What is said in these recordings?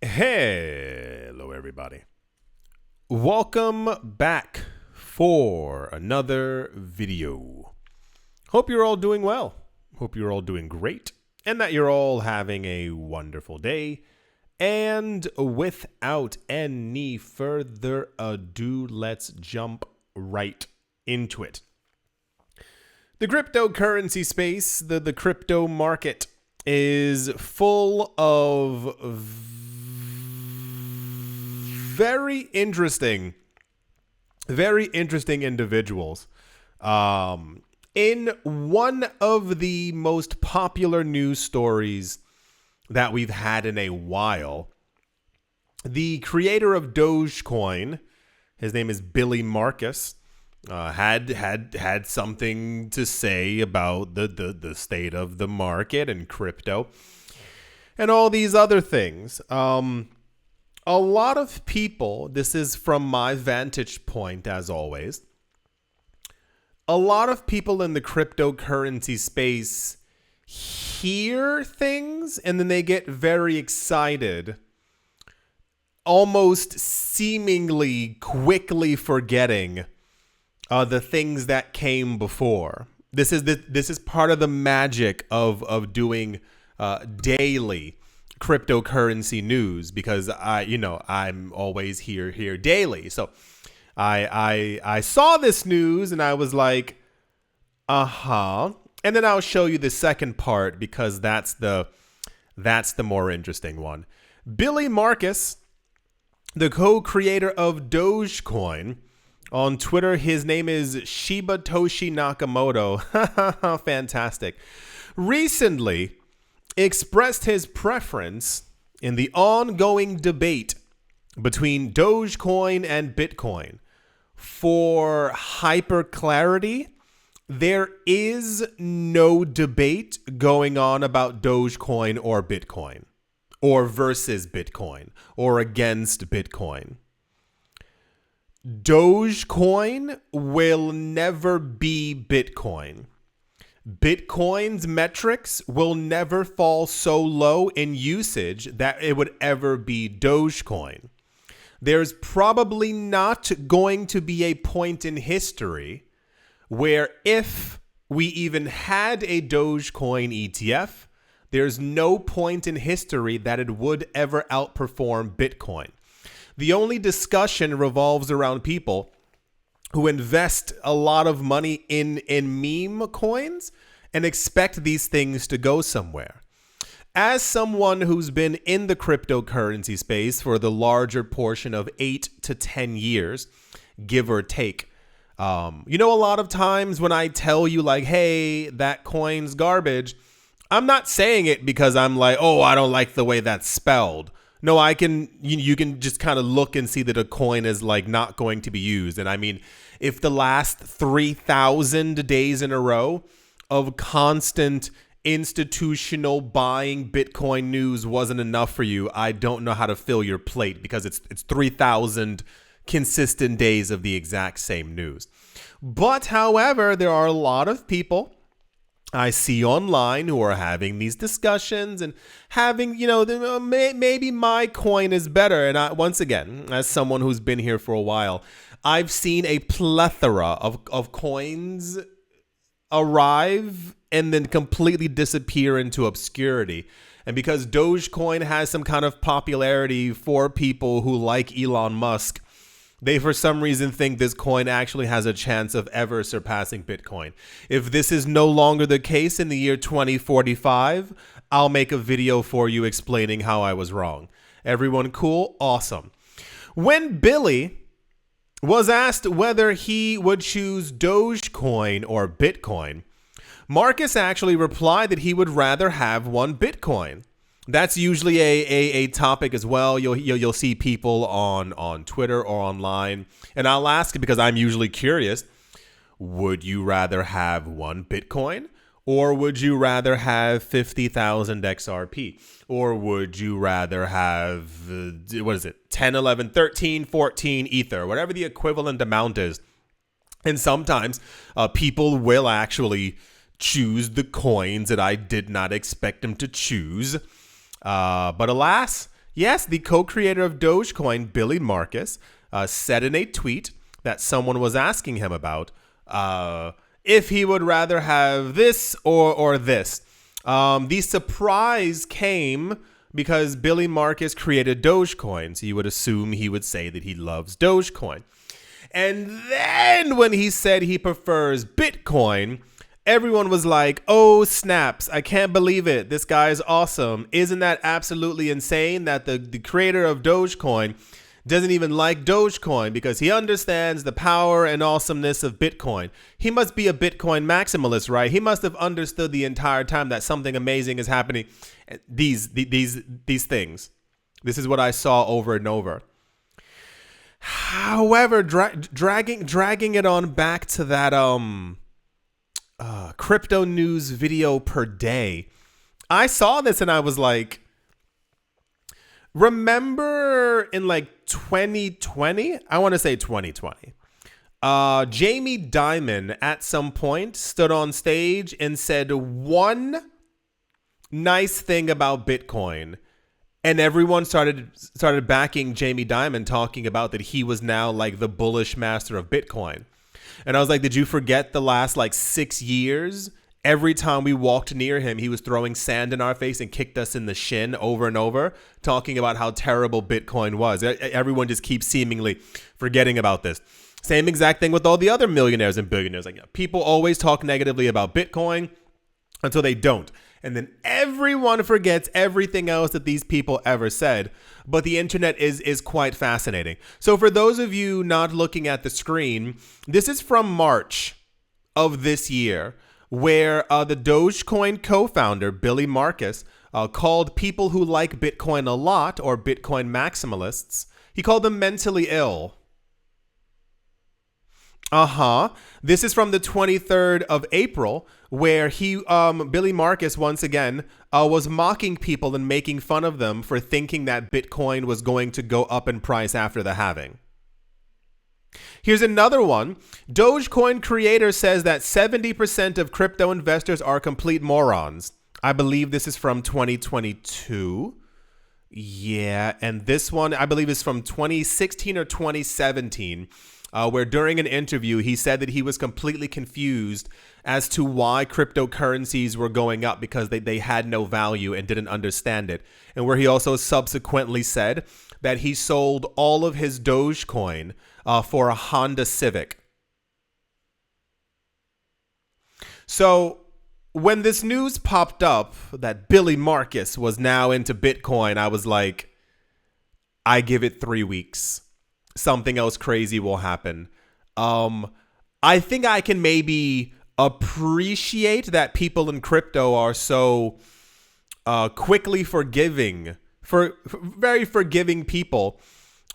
Hello, everybody. Welcome back for another video. Hope you're all doing well. Hope you're all doing great and that you're all having a wonderful day. And without any further ado, let's jump right into it. The cryptocurrency space, the crypto market, is full of very interesting individuals. In one of the most popular news stories that we've had in a while, the creator of Dogecoin, his name is Billy Marcus, had something to say about the state of the market and crypto and all these other things. A lot of people, this is from my vantage point as always, a lot of people in the cryptocurrency space hear things and then they get very excited, almost seemingly quickly forgetting the things that came before. This is part of the magic of doing daily cryptocurrency news, because I'm always here daily. So I saw this news and I was like, and then I'll show you the second part because that's the more interesting one. Billy Marcus, the co-creator of Dogecoin, on Twitter, his name is Shibatoshi Nakamoto. Fantastic. Recently expressed his preference in the ongoing debate between Dogecoin and Bitcoin. For hyper clarity, there is no debate going on about Dogecoin or Bitcoin, or versus Bitcoin, or against Bitcoin. Dogecoin will never be Bitcoin. Bitcoin's metrics will never fall so low in usage that it would ever be Dogecoin. There's probably not going to be a point in history where, if we even had a Dogecoin ETF, there's no point in history that it would ever outperform Bitcoin. The only discussion revolves around people who invest a lot of money in meme coins and expect these things to go somewhere. As someone who's been in the cryptocurrency space for the larger portion of 8 to 10 years, give or take, a lot of times when I tell you like, hey, that coin's garbage, I'm not saying it because I'm like, oh, I don't like the way that's spelled. No, you can just kind of look and see that a coin is like not going to be used. And I mean, if the last 3,000 days in a row of constant institutional buying Bitcoin news wasn't enough for you, I don't know how to fill your plate, because it's 3,000 consistent days of the exact same news. But however, there are a lot of people I see online who are having these discussions and having, maybe my coin is better. And once again, as someone who's been here for a while, I've seen a plethora of coins arrive and then completely disappear into obscurity. And because Dogecoin has some kind of popularity for people who like Elon Musk, they, for some reason, think this coin actually has a chance of ever surpassing Bitcoin. If this is no longer the case in the year 2045, I'll make a video for you explaining how I was wrong. Everyone cool? Awesome. When Billy was asked whether he would choose Dogecoin or Bitcoin, Marcus actually replied that he would rather have one Bitcoin. That's usually a topic as well. You'll see people on Twitter or online, and I'll ask because I'm usually curious. Would you rather have one Bitcoin, or would you rather have 50,000 XRP, or would you rather have 10, 11, 13, 14 Ether, whatever the equivalent amount is? And sometimes people will actually choose the coins that I did not expect them to choose. But alas, Yes, the co-creator of Dogecoin, Billy Marcus, said in a tweet that someone was asking him about if he would rather have this or this. The surprise came because Billy Marcus created Dogecoin, so you would assume he would say that he loves Dogecoin. And then when he said he prefers Bitcoin, everyone was like, oh, snaps, I can't believe it. This guy is awesome. Isn't that absolutely insane that the creator of Dogecoin doesn't even like Dogecoin because he understands the power and awesomeness of Bitcoin? He must be a Bitcoin maximalist, right? He must have understood the entire time that something amazing is happening. These things. This is what I saw over and over. However, dragging it on back to that crypto news video per day, I saw this and I was like, remember in like 2020, I want to say 2020, Jamie Dimon at some point stood on stage and said one nice thing about Bitcoin. And everyone started backing Jamie Dimon, talking about that he was now like the bullish master of Bitcoin. And I was like, did you forget the last like 6 years? Every time we walked near him, he was throwing sand in our face and kicked us in the shin over and over, talking about how terrible Bitcoin was. Everyone just keeps seemingly forgetting about this. Same exact thing with all the other millionaires and billionaires. Like, people always talk negatively about Bitcoin until they don't. And then everyone forgets everything else that these people ever said. But the internet is quite fascinating. So for those of you not looking at the screen, this is from March of this year, where the Dogecoin co-founder, Billy Marcus, called people who like Bitcoin a lot, or Bitcoin maximalists, he called them mentally ill. This is from the 23rd of April, where Billy Marcus, once again, was mocking people and making fun of them for thinking that Bitcoin was going to go up in price after the halving. Here's another one. Dogecoin creator says that 70% of crypto investors are complete morons. I believe this is from 2022. Yeah, and this one, I believe, is from 2016 or 2017. Where during an interview, he said that he was completely confused as to why cryptocurrencies were going up because they had no value and didn't understand it. And where he also subsequently said that he sold all of his Dogecoin for a Honda Civic. So when this news popped up that Billy Marcus was now into Bitcoin, I was like, I give it 3 weeks. Something else crazy will happen. I think I can maybe appreciate that people in crypto are so quickly forgiving, very forgiving people,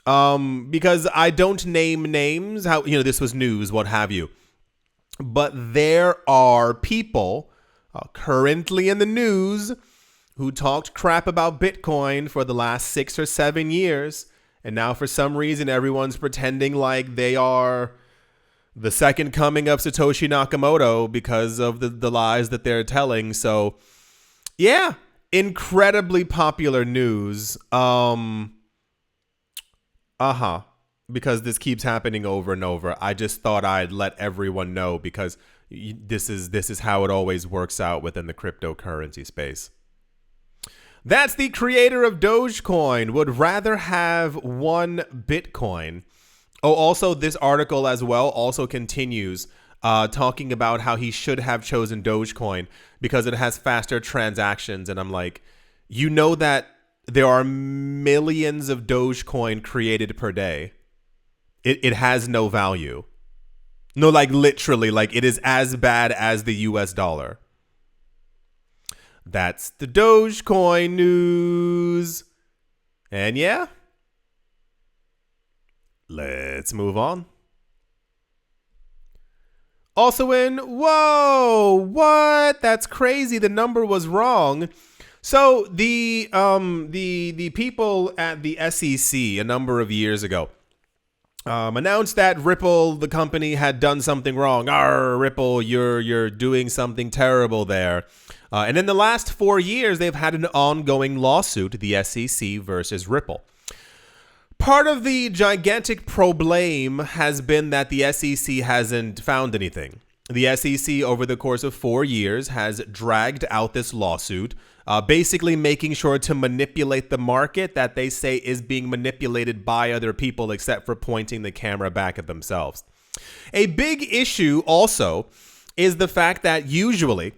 because I don't name names. How, this was news, what have you. But there are people currently in the news who talked crap about Bitcoin for the last 6 or 7 years. And now for some reason, everyone's pretending like they are the second coming of Satoshi Nakamoto because of the lies that they're telling. So, yeah, incredibly popular news. Because this keeps happening over and over. I just thought I'd let everyone know because this is how it always works out within the cryptocurrency space. That's the creator of Dogecoin would rather have one Bitcoin. Oh, also this article as well also continues talking about how he should have chosen Dogecoin because it has faster transactions. And I'm like, that there are millions of Dogecoin created per day. It has no value. No, like literally, like it is as bad as the US dollar. That's the Dogecoin news. And yeah, let's move on. Also whoa, what? That's crazy. The number was wrong. So the people at the SEC a number of years ago announced that Ripple, the company, had done something wrong. Arr, Ripple, you're doing something terrible there. And in the last 4 years, they've had an ongoing lawsuit, the SEC versus Ripple. Part of the gigantic problem has been that the SEC hasn't found anything. The SEC, over the course of 4 years, has dragged out this lawsuit, basically making sure to manipulate the market that they say is being manipulated by other people, except for pointing the camera back at themselves. A big issue also is the fact that usually,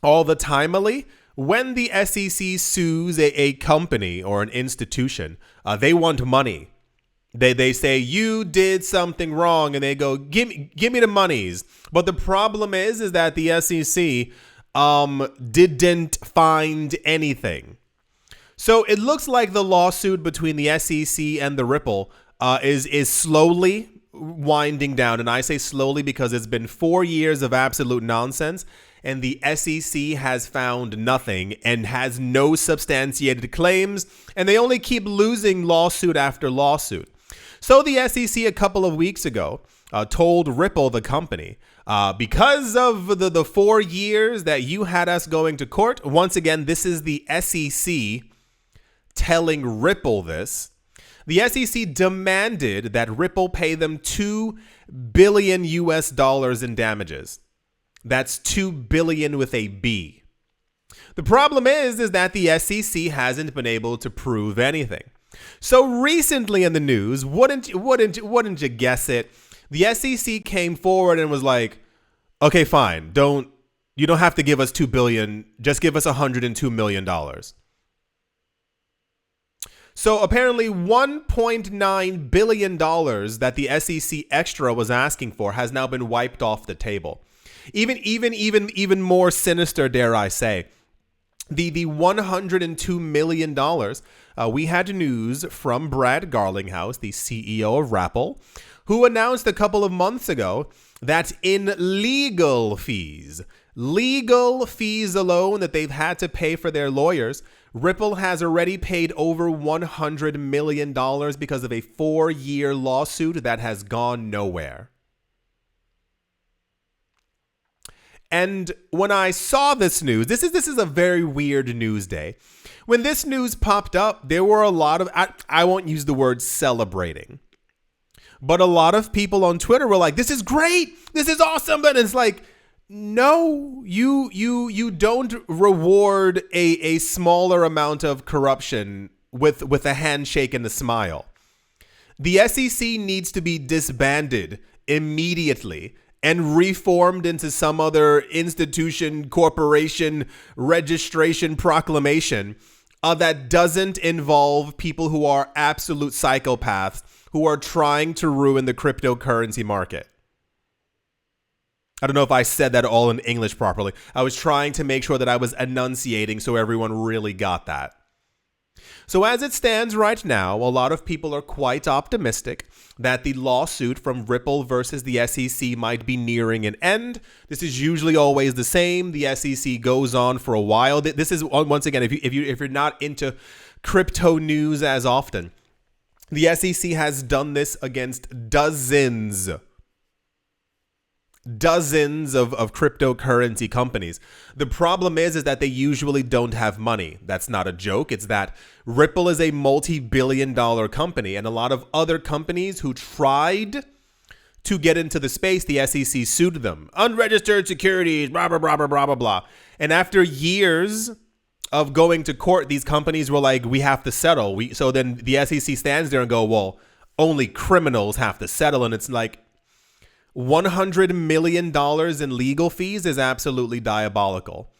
all the timely, when the SEC sues a company or an institution, they want money. They say, you did something wrong, and they go, give me the monies. But the problem is that the SEC didn't find anything. So it looks like the lawsuit between the SEC and the Ripple is slowly winding down. And I say slowly because it's been 4 years of absolute nonsense, and the SEC has found nothing and has no substantiated claims, and they only keep losing lawsuit after lawsuit. So the SEC a couple of weeks ago told Ripple, the company, because of the 4 years that you had us going to court, once again, this is the SEC telling Ripple this. The SEC demanded that Ripple pay them $2 billion in damages. That's 2 billion with a B. The problem is that the SEC hasn't been able to prove anything. So recently in the news, wouldn't you guess it? The SEC came forward and was like, "Okay, fine. You don't have to give us 2 billion. Just give us $102 million." So apparently $1.9 billion that the SEC extra was asking for has now been wiped off the table. Even more sinister, dare I say. The $102 million, we had news from Brad Garlinghouse, the CEO of Ripple, who announced a couple of months ago that in legal fees alone that they've had to pay for their lawyers, Ripple has already paid over $100 million because of a 4-year lawsuit that has gone nowhere. And when I saw this news, this is a very weird news day. When this news popped up, there were a lot of, I won't use the word celebrating, but a lot of people on Twitter were like, "This is great. This is awesome." And it's like, no, you don't reward a smaller amount of corruption with a handshake and a smile. The SEC needs to be disbanded immediately and reformed into some other institution, corporation, registration, proclamation that doesn't involve people who are absolute psychopaths who are trying to ruin the cryptocurrency market. I don't know if I said that all in English properly. I was trying to make sure that I was enunciating so everyone really got that. So as it stands right now, a lot of people are quite optimistic that the lawsuit from Ripple versus the SEC might be nearing an end. This is usually always the same. The SEC goes on for a while. This is, once again, if you're not into crypto news as often, the SEC has done this against dozens of cryptocurrency companies. The problem is that they usually don't have money. That's not a joke. It's that Ripple is a multi-billion-dollar company, and a lot of other companies who tried to get into the space, the SEC sued them. Unregistered securities, blah, blah, blah, blah, blah, blah, blah. And after years of going to court, these companies were like, we have to settle. So then the SEC stands there and go, well, only criminals have to settle. And it's like, $100 million in legal fees is absolutely diabolical.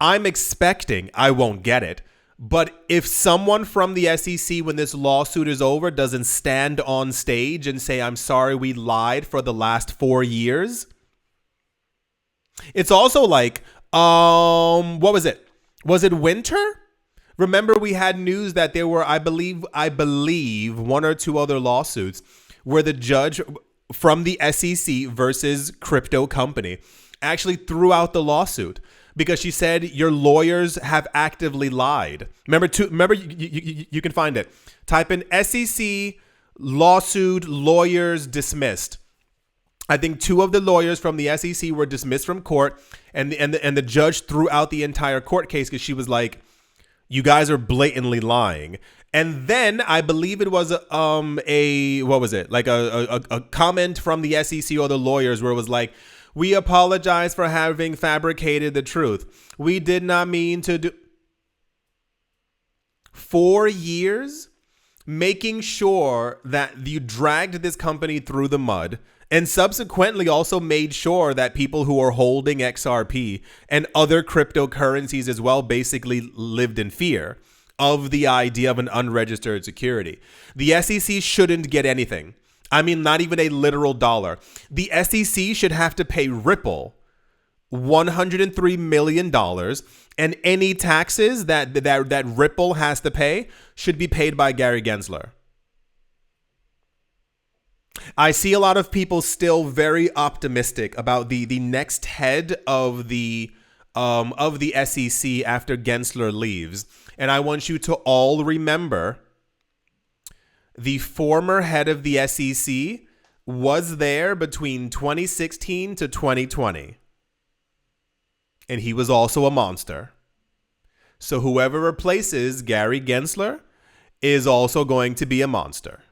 I'm expecting, I won't get it, but if someone from the SEC, when this lawsuit is over, doesn't stand on stage and say, I'm sorry, we lied for the last 4 years. It's also like, what was it? Was it winter? Remember, we had news that there were, I believe, 1 or 2 other lawsuits where the judge from the SEC versus crypto company actually threw out the lawsuit because she said your lawyers have actively lied. Remember, you can find it. Type in SEC lawsuit, lawyers dismissed. I think 2 of the lawyers from the SEC were dismissed from court, and the judge threw out the entire court case because she was like, "You guys are blatantly lying." And then I believe it was what was it, like a comment from the SEC or the lawyers where it was like, "We apologize for having fabricated the truth. We did not mean to do." 4 years making sure that you dragged this company through the mud, and subsequently also made sure that people who are holding XRP and other cryptocurrencies as well basically lived in fear of the idea of an unregistered security. The SEC shouldn't get anything. I mean, not even a literal dollar. The SEC should have to pay Ripple $103 million, and any taxes that Ripple has to pay should be paid by Gary Gensler. I see a lot of people still very optimistic about the next head of the SEC after Gensler leaves. And I want you to all remember the former head of the SEC was there between 2016 to 2020. And he was also a monster. So whoever replaces Gary Gensler is also going to be a monster.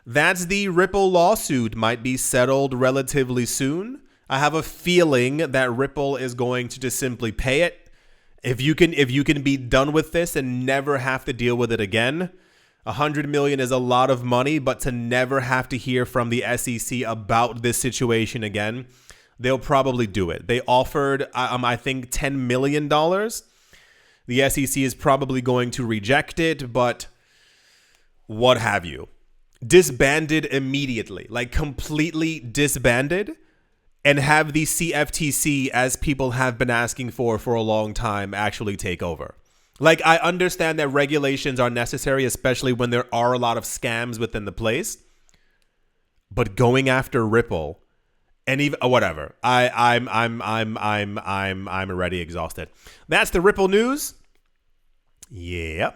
That's the Ripple lawsuit. Might be settled relatively soon. I have a feeling that Ripple is going to just simply pay it. If you can be done with this and never have to deal with it again, $100 million is a lot of money, but to never have to hear from the SEC about this situation again, they'll probably do it. They offered, I think, $10 million. The SEC is probably going to reject it, but what have you. Disbanded immediately, like completely disbanded, and have the CFTC, as people have been asking for a long time, actually take over. Like, I understand that regulations are necessary, especially when there are a lot of scams within the place, but going after Ripple and even whatever, I'm already exhausted. That's the Ripple news. Yeah,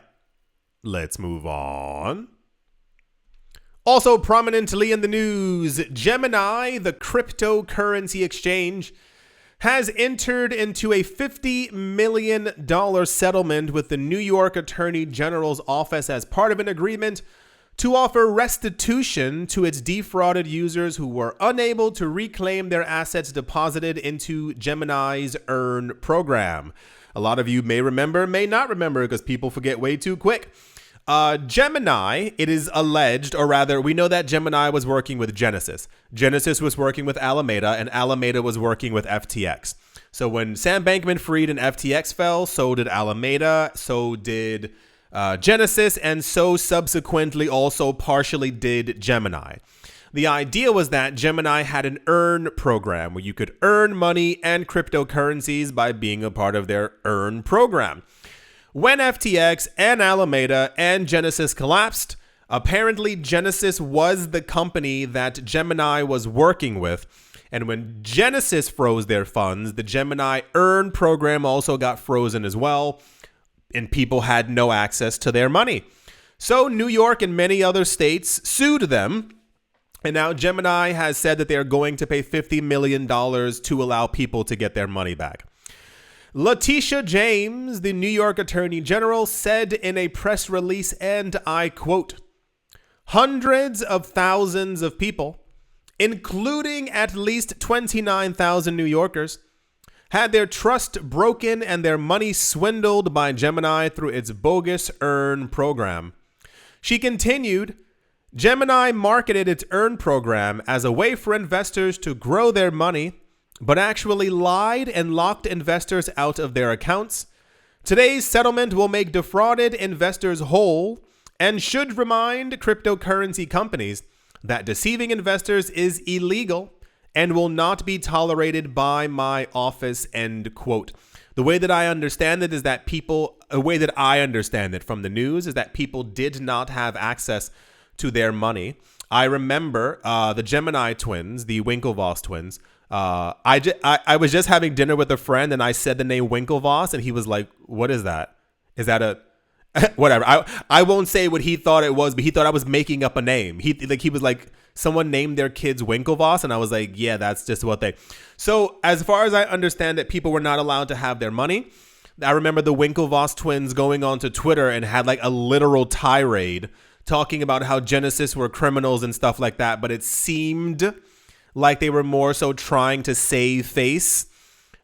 let's move on. Also prominently in the news, Gemini, the cryptocurrency exchange, has entered into a $50 million settlement with the New York Attorney General's office as part of an agreement to offer restitution to its defrauded users who were unable to reclaim their assets deposited into Gemini's Earn program. A lot of you may remember, may not remember, because people forget way too quick. Gemini, it is alleged, or rather, we know that Gemini was working with Genesis. Genesis was working with Alameda, and Alameda was working with FTX. So when Sam Bankman-Fried and FTX fell, so did Alameda, so did Genesis, and so subsequently also partially did Gemini. The idea was that Gemini had an Earn program where you could earn money and cryptocurrencies by being a part of their Earn program. When FTX and Alameda and Genesis collapsed, apparently Genesis was the company that Gemini was working with. And when Genesis froze their funds, the Gemini Earn program also got frozen as well, and people had no access to their money. So New York and many other states sued them. And now Gemini has said that they're going to pay $50 million to allow people to get their money back. Letitia James, the New York Attorney General, said in a press release, and I quote, "Hundreds of thousands of people, including at least 29,000 New Yorkers, had their trust broken and their money swindled by Gemini through its bogus Earn program." She continued, "Gemini marketed its Earn program as a way for investors to grow their money, but actually lied and locked investors out of their accounts. Today's settlement will make defrauded investors whole and should remind cryptocurrency companies that deceiving investors is illegal and will not be tolerated by my office," end quote. The way that I understand it is that I understand it from the news is that people did not have access to their money. I remember the Gemini twins, the Winklevoss twins. I was just having dinner with a friend and I said the name Winklevoss and he was like, "What is that? Is that Whatever. I won't say what he thought it was, but he thought I was making up a name. He was like, someone named their kids Winklevoss, and I was like, yeah, that's just what they. So as far as I understand it, people were not allowed to have their money. I remember the Winklevoss twins going onto Twitter and had like a literal tirade talking about how Genesis were criminals and stuff like that. But it seemed like they were more so trying to save face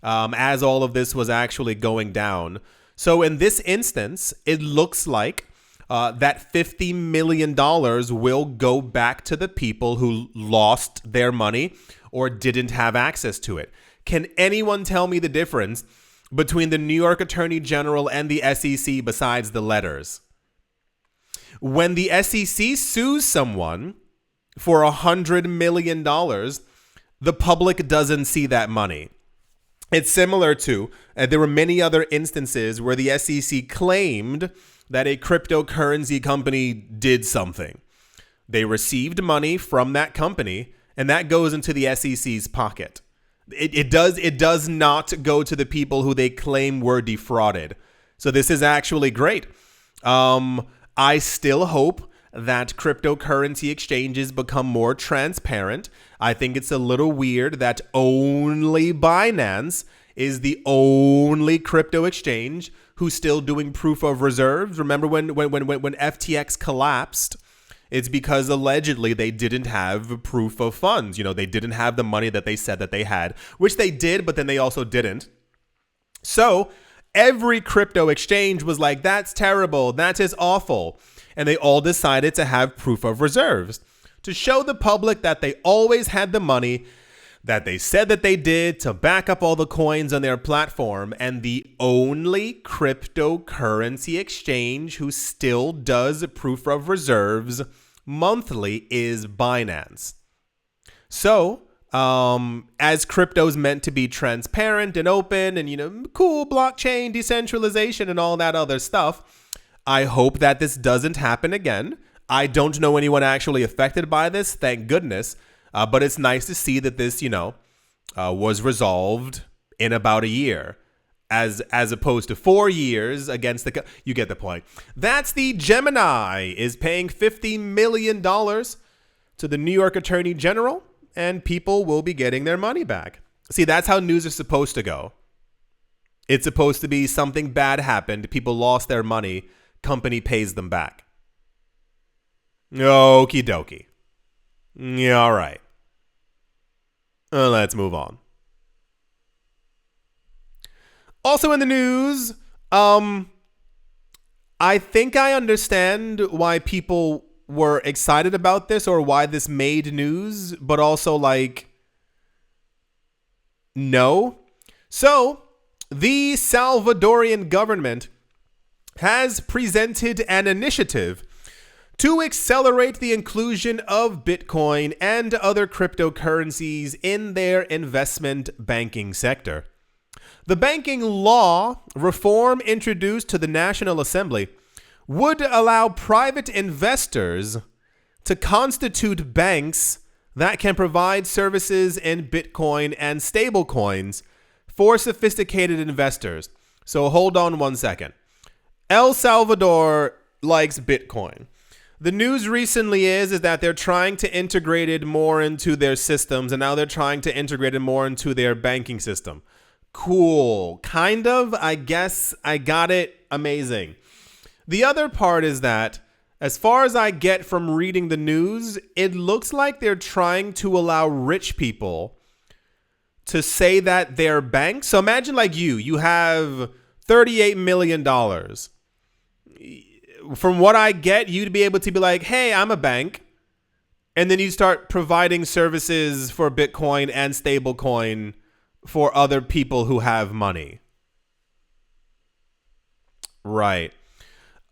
as all of this was actually going down. So in this instance, it looks like that $50 million will go back to the people who lost their money or didn't have access to it. Can anyone tell me the difference between the New York Attorney General and the SEC besides the letters? When the SEC sues someone for $100 million, the public doesn't see that money. It's similar to, there were many other instances where the SEC claimed that a cryptocurrency company did something. They received money from that company, and that goes into the SEC's pocket. It does not go to the people who they claim were defrauded. So this is actually great. I still hope that cryptocurrency exchanges become more transparent. I think it's a little weird that only Binance is the only crypto exchange who's still doing proof of reserves. Remember when FTX collapsed? It's because allegedly they didn't have proof of funds. You know, they didn't have the money that they said that they had, which they did, but then they also didn't. So every crypto exchange was like, that's terrible. That is awful. And they all decided to have proof of reserves to show the public that they always had the money that they said that they did to back up all the coins on their platform. And the only cryptocurrency exchange who still does proof of reserves monthly is Binance. So, as crypto's meant to be transparent and open and, you know, cool blockchain, decentralization and all that other stuff, I hope that this doesn't happen again. I don't know anyone actually affected by this, thank goodness. But it's nice to see that this, was resolved in about a year, as opposed to 4 years against you get the point. That's the Gemini is paying $50 million to the New York Attorney General, and people will be getting their money back. See, that's how news is supposed to go. It's supposed to be something bad happened, people lost their money, company pays them back. Okie dokie. Yeah, all right. Let's move on. Also in the news, I think I understand why people were excited about this or why this made news, but also no. So, the Salvadorian government has presented an initiative to accelerate the inclusion of Bitcoin and other cryptocurrencies in their investment banking sector. The banking law reform introduced to the National Assembly would allow private investors to constitute banks that can provide services in Bitcoin and stablecoins for sophisticated investors. So hold on one second. El Salvador likes Bitcoin. The news recently is that they're trying to integrate it more into their systems, and now they're trying to integrate it more into their banking system. Cool. Kind of. I guess I got it. Amazing. The other part is that, as far as I get from reading the news, it looks like they're trying to allow rich people to say that they're banks. So imagine you have $38 million. From what I get, you'd be able to be like, hey, I'm a bank. And then you start providing services for Bitcoin and stablecoin for other people who have money. Right.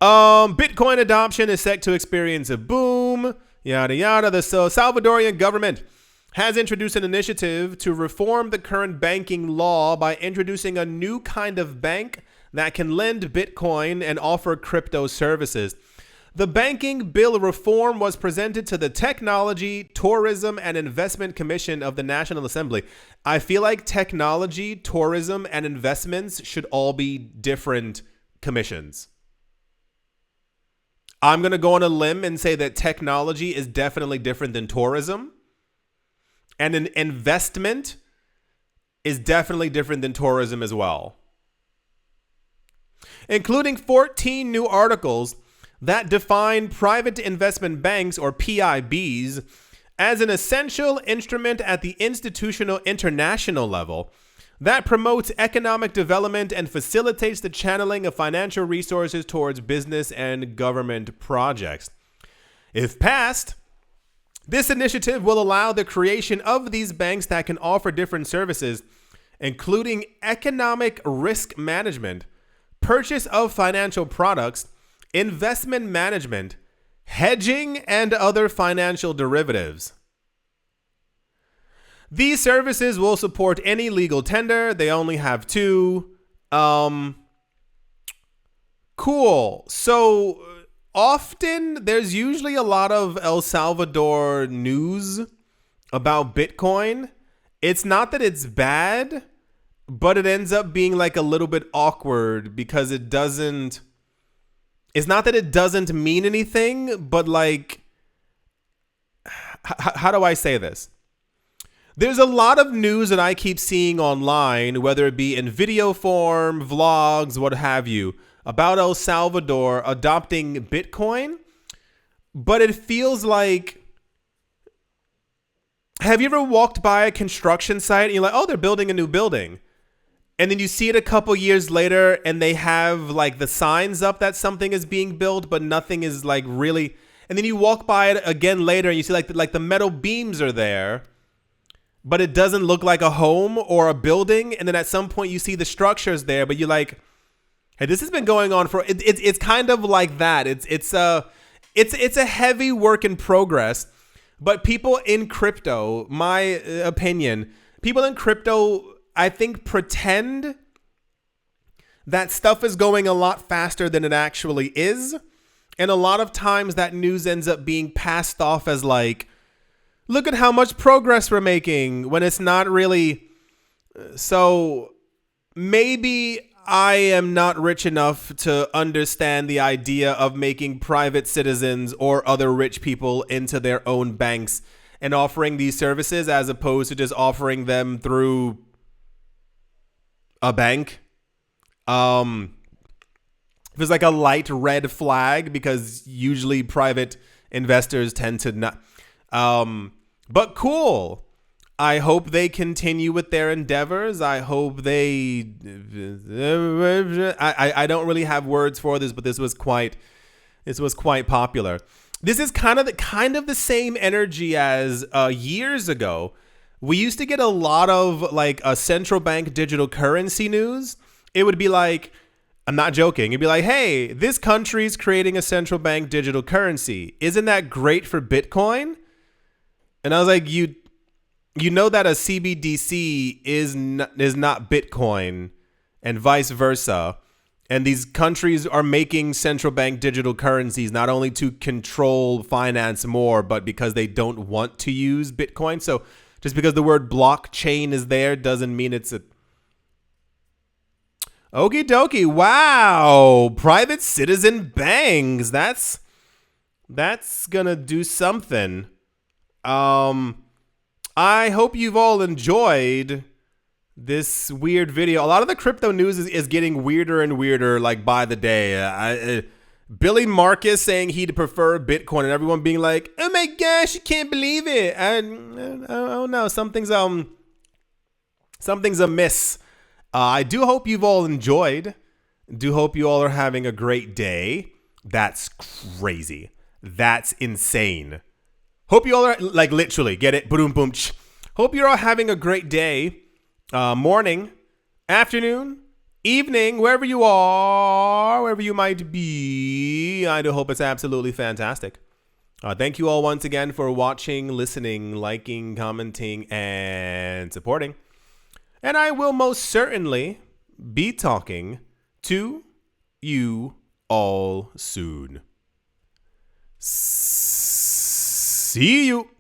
Bitcoin adoption is set to experience a boom. Yada, yada. The Salvadorian government has introduced an initiative to reform the current banking law by introducing a new kind of bank that can lend Bitcoin and offer crypto services. The banking bill reform was presented to the Technology, Tourism, and Investment Commission of the National Assembly. I feel like technology, tourism, and investments should all be different commissions. I'm going to go on a limb and say that technology is definitely different than tourism. And an investment is definitely different than tourism as well. Including 14 new articles that define private investment banks, or PIBs, as an essential instrument at the institutional international level that promotes economic development and facilitates the channeling of financial resources towards business and government projects. If passed, this initiative will allow the creation of these banks that can offer different services, including economic risk management, purchase of financial products, investment management, hedging, and other financial derivatives. These services will support any legal tender. They only have 2. Cool. So often there's usually a lot of El Salvador news about Bitcoin. It's not that it's bad, but it ends up being like a little bit awkward because it's not that it doesn't mean anything, but like, how do I say this? There's a lot of news that I keep seeing online, whether it be in video form, vlogs, what have you, about El Salvador adopting Bitcoin. But it feels like, have you ever walked by a construction site and you're like, oh, they're building a new building? And then you see it a couple years later and they have like the signs up that something is being built, but nothing is like really. And then you walk by it again later and you see like the metal beams are there, but it doesn't look like a home or a building. And then at some point you see the structures there, but you're like, hey, this has been going on for, it's kind of like that. It's a heavy work in progress, but people in crypto, my opinion, people in crypto, I think, pretend that stuff is going a lot faster than it actually is. And a lot of times that news ends up being passed off as like, look at how much progress we're making, when it's not really. So maybe I am not rich enough to understand the idea of making private citizens or other rich people into their own banks and offering these services as opposed to just offering them through a bank. There's like a light red flag because usually private investors tend to not. But cool. I hope they continue with their endeavors. I hope they. I don't really have words for this, but this was quite popular. This is kind of the same energy as years ago. We used to get a lot of like a central bank digital currency news. It would be like, I'm not joking. It'd be like, hey, this country's creating a central bank digital currency. Isn't that great for Bitcoin? And I was like, you know that a CBDC is not Bitcoin and vice versa. And these countries are making central bank digital currencies not only to control finance more, but because they don't want to use Bitcoin. So just because the word blockchain is there doesn't mean it's a. Okie dokie. Wow. Private citizen banks. That's gonna do something. I hope you've all enjoyed this weird video. A lot of the crypto news is getting weirder and weirder, like by the day. Billy Marcus saying he'd prefer Bitcoin, and everyone being like, "Oh my gosh, you can't believe it!" Oh no, something's amiss. I do hope you've all enjoyed. Do hope you all are having a great day. That's crazy. That's insane. Hope you all are, like, literally, get it? Boom, boom. Hope you're all having a great day, morning, afternoon, evening, wherever you are, wherever you might be. I do hope it's absolutely fantastic. Thank you all once again for watching, listening, liking, commenting, and supporting. And I will most certainly be talking to you all soon. See you.